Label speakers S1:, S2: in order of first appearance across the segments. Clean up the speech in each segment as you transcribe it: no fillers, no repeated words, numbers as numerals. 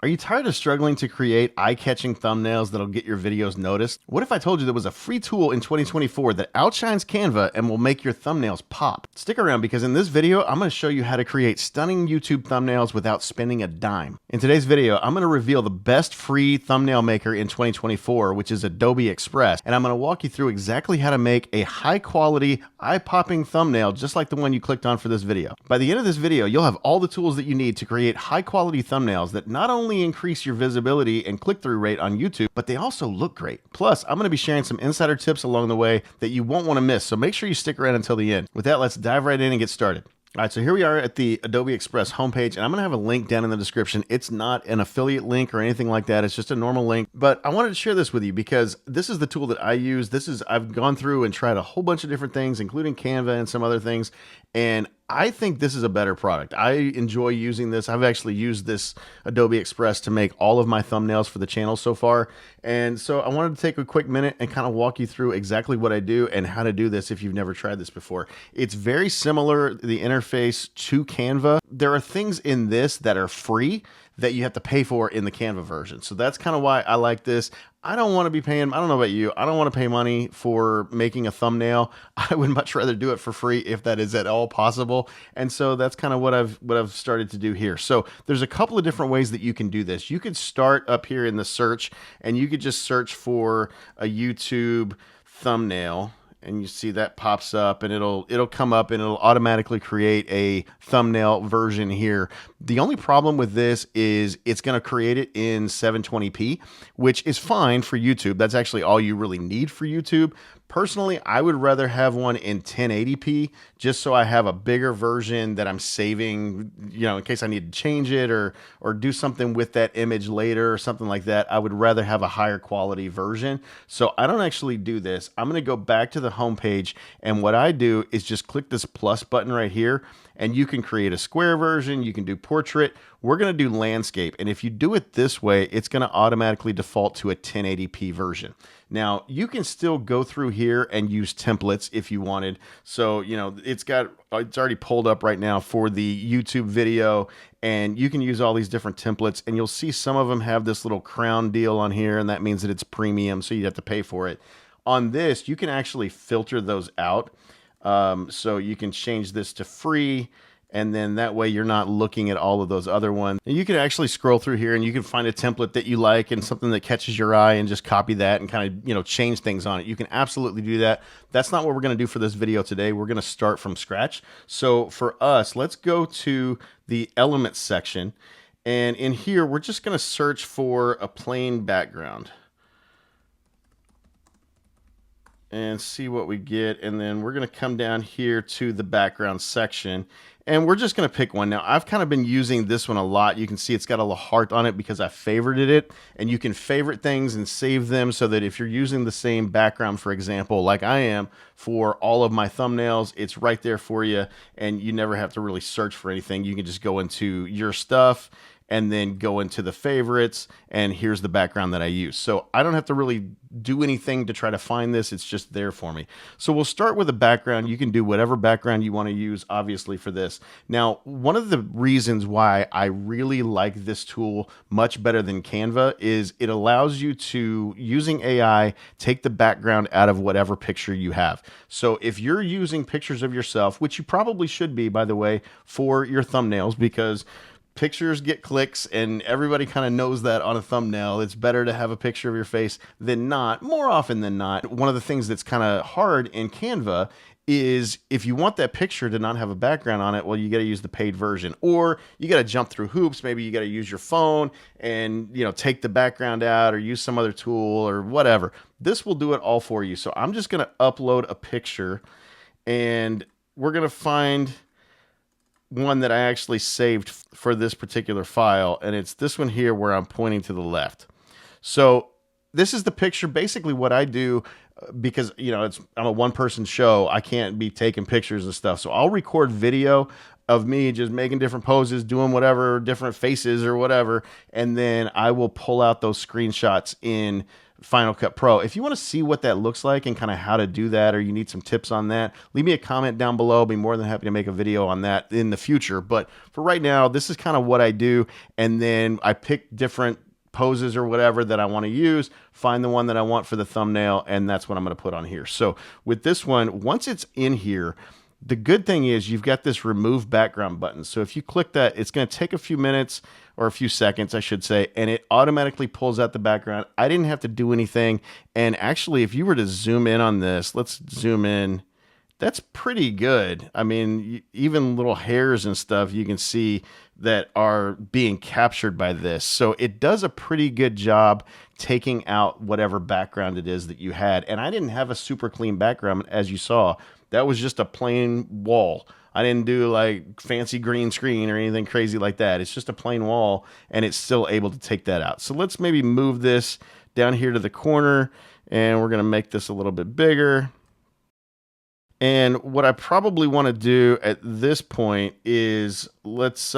S1: Are you tired of struggling to create eye-catching thumbnails that'll get your videos noticed? What if I told you there was a free tool in 2024 that outshines Canva and will make your thumbnails pop? Stick around because in this video, I'm going to show you how to create stunning YouTube thumbnails without spending a dime. In today's video, I'm going to reveal the best free thumbnail maker in 2024, which is Adobe Express, and I'm going to walk you through exactly how to make a high-quality, eye-popping thumbnail just like the one you clicked on for this video. By the end of this video, you'll have all the tools that you need to create high-quality thumbnails that not only increase your visibility and click-through rate on YouTube, but they also look great. Plus, I'm going to be sharing some insider tips along the way that you won't want to miss, so make sure you stick around until the end. With that, let's dive right in and get started. All right, so here we are at the Adobe Express homepage, and I'm going to have a link down in the description. It's not an affiliate link or anything like that. It's just a normal link, but I wanted to share this with you because this is the tool that I use. I've gone through and tried a whole bunch of different things, including Canva and some other things, and I think this is a better product. I enjoy using this. I've actually used this Adobe Express to make all of my thumbnails for the channel so far. And so I wanted to take a quick minute and kind of walk you through exactly what I do and how to do this if you've never tried this before. It's very similar, the interface, to Canva. There are things in this that are free that you have to pay for in the Canva version. So that's kind of why I like this. I don't want to be paying, I don't know about you, I don't want to pay money for making a thumbnail. I would much rather do it for free if that is at all possible. And so that's kind of what I've started to do here. So there's a couple of different ways that you can do this. You could start up here in the search and you could just search for a YouTube thumbnail. And you see that pops up and it'll come up and it'll automatically create a thumbnail version here. The only problem with this is it's going to create it in 720p, which is fine for YouTube. That's actually all you really need for YouTube. Personally, I would rather have one in 1080p just so I have a bigger version that I'm saving, in case I need to change it or do something with that image later or something like that. I would rather have a higher quality version. So I don't actually do this. I'm going to go back to the home page, and what I do is just click this plus button right here, and you can create a square version, you can do portrait. We're going to do landscape, and if you do it this way, it's going to automatically default to a 1080p version. Now, you can still go through here and use templates if you wanted. So, it's already pulled up right now for the YouTube video, and you can use all these different templates, and you'll see some of them have this little crown deal on here, and that means that it's premium, so you have to pay for it. On this, you can actually filter those out. So you can change this to free, and then that way you're not looking at all of those other ones. And you can actually scroll through here and you can find a template that you like and something that catches your eye and just copy that and kind of, change things on it. You can absolutely do that. That's not what we're going to do for this video today. We're going to start from scratch. So for us, let's go to the elements section. And in here, we're just going to search for a plain background and see what we get. And then we're going to come down here to the background section, and we're just going to pick one. Now, I've kind of been using this one a lot. You can see it's got a little heart on it because I favorited it, and you can favorite things and save them so that if you're using the same background, for example, like I am for all of my thumbnails, it's right there for you, and you never have to really search for anything. You can just go into your stuff and then go into the favorites, and here's the background that I use. So I don't have to really do anything to try to find this. It's just there for me. So we'll start with a background. You can do whatever background you want to use, obviously, for this. Now, one of the reasons why I really like this tool much better than Canva is it allows you to, using AI, take the background out of whatever picture you have. So if you're using pictures of yourself, which you probably should be, by the way, for your thumbnails, because pictures get clicks and everybody kind of knows that on a thumbnail. It's better to have a picture of your face than not, more often than not. One of the things that's kind of hard in Canva is if you want that picture to not have a background on it, well, you got to use the paid version, or you got to jump through hoops. Maybe you got to use your phone and, take the background out or use some other tool or whatever. This will do it all for you. So I'm just going to upload a picture, and we're going to find one that I actually saved for this particular file, and it's this one here where I'm pointing to the left. So this is the picture. Basically what I do, because I'm a one-person show, I can't be taking pictures and stuff, so I'll record video of me just making different poses, doing whatever, different faces or whatever, and then I will pull out those screenshots in Final Cut Pro. If you want to see what that looks like and kind of how to do that, or you need some tips on that, leave me a comment down below. I'll be more than happy to make a video on that in the future. But for right now, this is kind of what I do. And then I pick different poses or whatever that I want to use, find the one that I want for the thumbnail, and that's what I'm going to put on here. So with this one, once it's in here, the good thing is you've got this remove background button. So if you click that, it's going to take a few minutes or a few seconds, I should say, and it automatically pulls out the background. I didn't have to do anything. And actually, if you were to zoom in on this, let's zoom in. That's pretty good. I mean, even little hairs and stuff you can see that are being captured by this. So it does a pretty good job taking out whatever background it is that you had. And I didn't have a super clean background, as you saw. That was just a plain wall. I didn't do like fancy green screen or anything crazy like that. It's just a plain wall, and it's still able to take that out. So let's maybe move this down here to the corner, and we're going to make this a little bit bigger. And what I probably want to do at this point is let's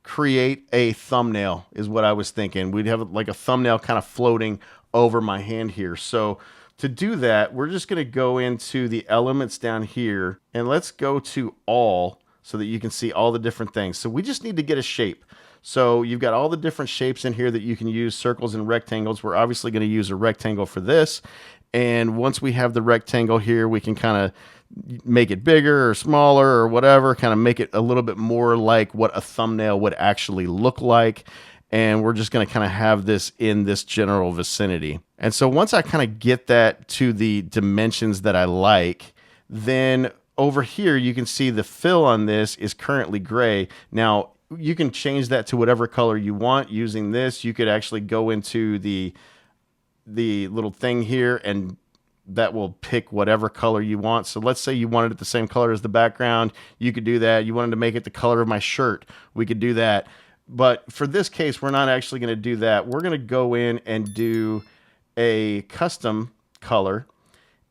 S1: create a thumbnail is what I was thinking. We'd have like a thumbnail kind of floating over my hand here. So to do that, we're just going to go into the elements down here, and let's go to all so that you can see all the different things. So we just need to get a shape. So you've got all the different shapes in here that you can use, circles and rectangles. We're obviously going to use a rectangle for this. And once we have the rectangle here, we can kind of make it bigger or smaller or whatever, kind of make it a little bit more like what a thumbnail would actually look like. And we're just going to kind of have this in this general vicinity. And so once I kind of get that to the dimensions that I like, then over here you can see the fill on this is currently gray. Now you can change that to whatever color you want using this. You could actually go into the little thing here, and that will pick whatever color you want. So let's say you wanted it the same color as the background. You could do that. You wanted to make it the color of my shirt. We could do that. But for this case, we're not actually going to do that. We're going to go in and do a custom color.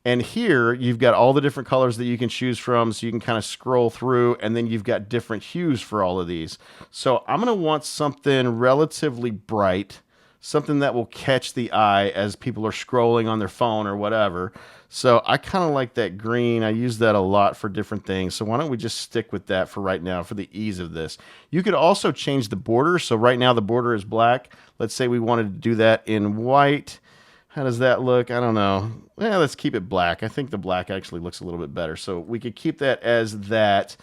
S1: And here you've got all the different colors that you can choose from. So you can kind of scroll through, and then you've got different hues for all of these. So I'm going to want something relatively bright, something that will catch the eye as people are scrolling on their phone or whatever. So I kind of like that green. I use that a lot for different things. So why don't we just stick with that for right now for the ease of this. You could also change the border. So right now the border is black. Let's say we wanted to do that in white. How does that look? I don't know. Yeah, let's keep it black. I think the black actually looks a little bit better. So we could keep that as that.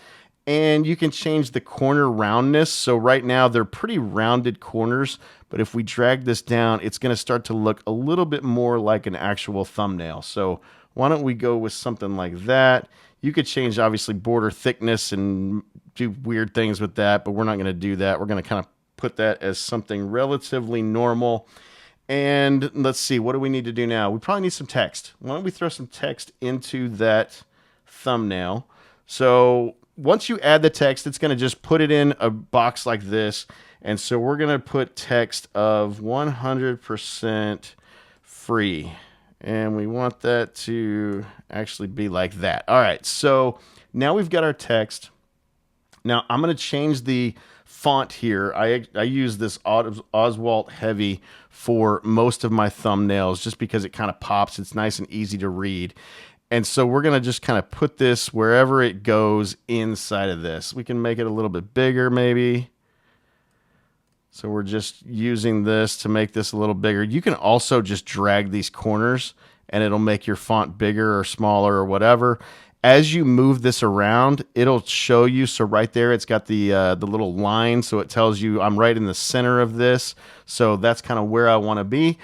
S1: And you can change the corner roundness. So right now they're pretty rounded corners, but if we drag this down, it's going to start to look a little bit more like an actual thumbnail. So why don't we go with something like that? You could change obviously border thickness and do weird things with that, but we're not going to do that. We're going to kind of put that as something relatively normal. And let's see, what do we need to do now? We probably need some text. Why don't we throw some text into that thumbnail? So once you add the text, it's going to just put it in a box like this. And so we're going to put text of 100% free. And we want that to actually be like that. All right, so now we've got our text. Now I'm going to change the font here. I use this Oswalt Heavy for most of my thumbnails just because it kind of pops. It's nice and easy to read. And so we're going to just kind of put this wherever it goes inside of this. We can make it a little bit bigger maybe. So we're just using this to make this a little bigger. You can also just drag these corners and it'll make your font bigger or smaller or whatever. As you move this around, it'll show you. So right there, it's got the little line. So it tells you I'm right in the center of this. So that's kind of where I want to be.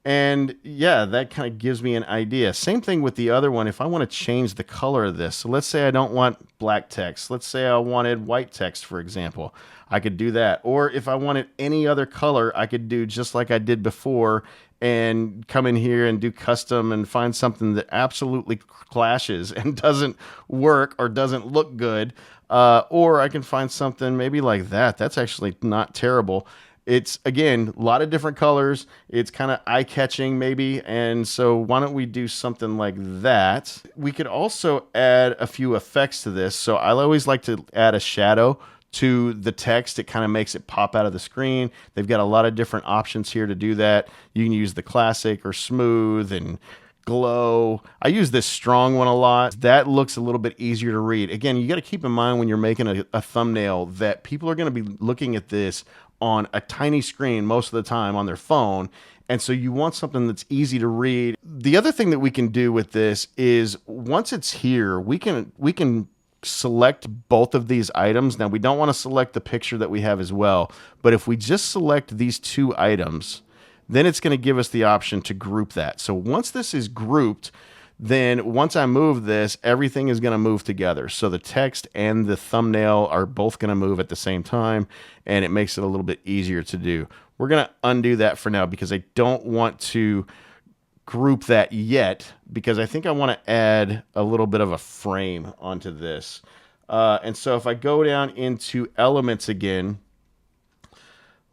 S1: And yeah, that kind of gives me an idea. Same thing with the other one. If I want to change the color of this, so let's say I don't want black text. Let's say I wanted white text, for example. I could do that. Or if I wanted any other color, I could do just like I did before and come in here and do custom and find something that absolutely clashes and doesn't work or doesn't look good. Or I can find something maybe like that. That's actually not terrible. It's, again, a lot of different colors. It's kind of eye-catching maybe. And so why don't we do something like that? We could also add a few effects to this. So I always like to add a shadow to the text, it kind of makes it pop out of the screen. They've got a lot of different options here to do that. You can use the classic or smooth and glow. I use this strong one a lot. That looks a little bit easier to read. Again, you got to keep in mind when you're making a thumbnail that people are going to be looking at this on a tiny screen most of the time on their phone. And so you want something that's easy to read. The other thing that we can do with this is once it's here, we can select both of these items. Now we don't want to select the picture that we have as well, but if we just select these two items, then it's going to give us the option to group that. So once this is grouped, then once I move this, everything is going to move together. So the text and the thumbnail are both going to move at the same time, and it makes it a little bit easier to do. We're going to undo that for now because I don't want to group that yet, because I think I want to add a little bit of a frame onto this. And so if I go down into elements again,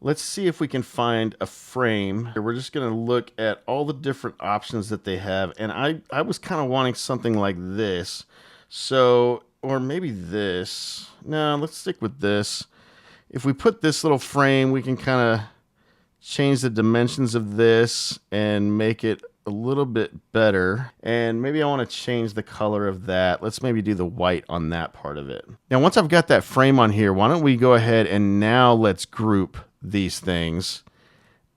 S1: let's see if we can find a frame. We're just going to look at all the different options that they have. And I was kind of wanting something like this. So, or maybe this. No, let's stick with this. If we put this little frame, we can kind of change the dimensions of this and make it a little bit better. And maybe I want to change the color of that. Let's maybe do the white on that part of it. Now, once I've got that frame on here, why don't we go ahead and now let's group these things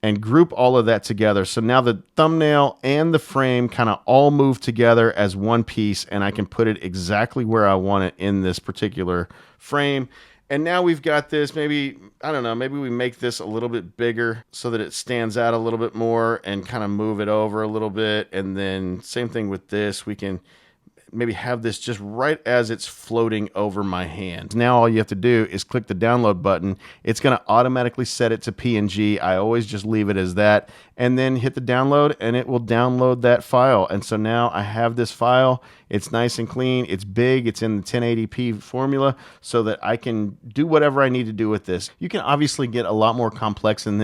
S1: and group all of that together. So now the thumbnail and the frame kind of all move together as one piece, and I can put it exactly where I want it in this particular frame. And now we've got this, maybe, I don't know, maybe we make this a little bit bigger so that it stands out a little bit more and kind of move it over a little bit. And then same thing with this, we can maybe have this just right as it's floating over my hand. Now all you have to do is click the download button. It's going to automatically set it to PNG. I always just leave it as that, and then hit the download and it will download that file. And so now I have this file. It's nice and clean. It's big. It's in the 1080p formula so that I can do whatever I need to do with this. You can obviously get a lot more complex in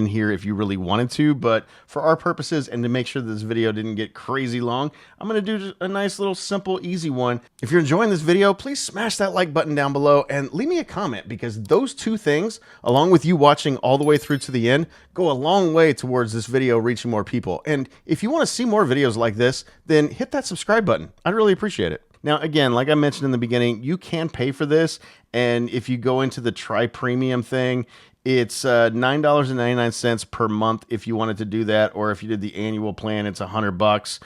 S1: here if you really wanted to, but for our purposes and to make sure that this video didn't get crazy long, I'm going to do a nice little simple, easy one. If you're enjoying this video, please smash that like button down below and leave me a comment, because those two things, along with you watching all the way through to the end, go a long way towards this video reaching more people. And if you want to see more videos like this, then hit that subscribe button. I'd really appreciate it. Now, again, like I mentioned in the beginning, you can pay for this. And if you go into the Try Premium thing, it's $9.99 per month if you wanted to do that. Or if you did the annual plan, it's $100.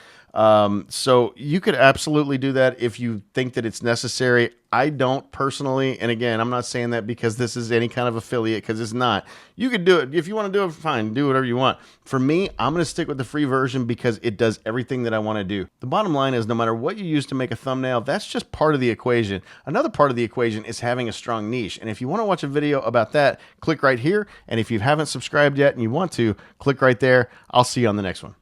S1: So you could absolutely do that if you think that it's necessary. I don't personally, and again, I'm not saying that because this is any kind of affiliate, because it's not. You could do it. If you want to do it, fine, do whatever you want. For me, I'm going to stick with the free version because it does everything that I want to do. The bottom line is, no matter what you use to make a thumbnail, that's just part of the equation. Another part of the equation is having a strong niche. And if you want to watch a video about that, click right here. And if you haven't subscribed yet and you want to, click right there. I'll see you on the next one.